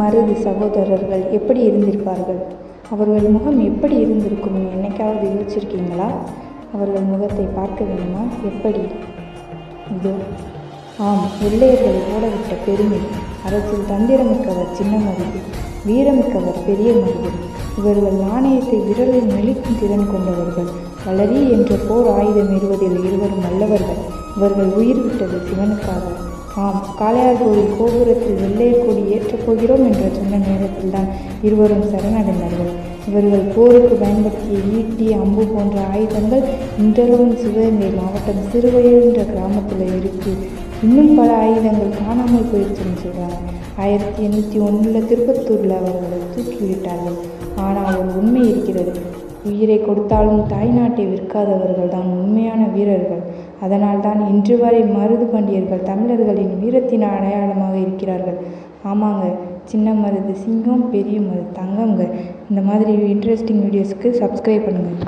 மருது சகோதரர்கள் எப்படி இருந்திருப்பார்கள்? அவர்கள் முகம் எப்படி இருந்திருக்கும்னு என்னைக்காவது யோசிச்சிருக்கீங்களா? அவர்கள் முகத்தை பார்க்க வேண்டுமா? எப்படி? இதோ. ஆம், வெள்ளையர்களை ஓடவிட்ட பெருமை. அரசில் தந்திரமிக்கவர் சின்ன மருது, வீரமிக்கவர் பெரிய மருது. இவர்கள் நாணயத்தை விரலில் மெலிக்கும் திறன் கொண்டவர்கள். வளரி என்ற போர் ஆயுதம் ஏறுவதில் இருவரும் வல்லவர்கள். இவர்கள் உயிர் விட்டது சிவனுக்காக. ஆம், காளையார் கோவில் கோபுரத்தில் வெள்ளையர் கொடி ஏற்றப் போகிறோம் என்று சொன்ன நேரத்தில் தான் இருவரும் சரணடைந்தார்கள். இவர்கள் போருக்கு பயன்படுத்திய ஈட்டி, அம்பு போன்ற ஆயுதங்கள் இன்றளவும் சிவகங்கை மாவட்டம் சிறுவயல் என்ற கிராமத்தில் இருக்கு. இன்னும் பல ஆயுதங்கள் காணாமல் போயிடுச்சுன்னு சொல்கிறாங்க. 1801 திருப்பத்தூரில் அவர்களை தூக்கிவிட்டார்கள். ஆனால் ஒரு உண்மை இருக்கிறது. உயிரை கொடுத்தாலும் தாய் நாட்டை விற்காதவர்கள் தான் உண்மையான வீரர்கள். அதனால்தான் இன்று வரை மருது பாண்டியர்கள் தமிழர்களின் வீரத்தின் அடையாளமாக இருக்கிறார்கள். ஆமாங்க, சின்ன மருது சிங்கம், பெரிய மருது தங்கம்ங்க. இந்த மாதிரி இன்ட்ரெஸ்டிங் வீடியோஸ்க்கு சப்ஸ்கிரைப் பண்ணுங்கள்.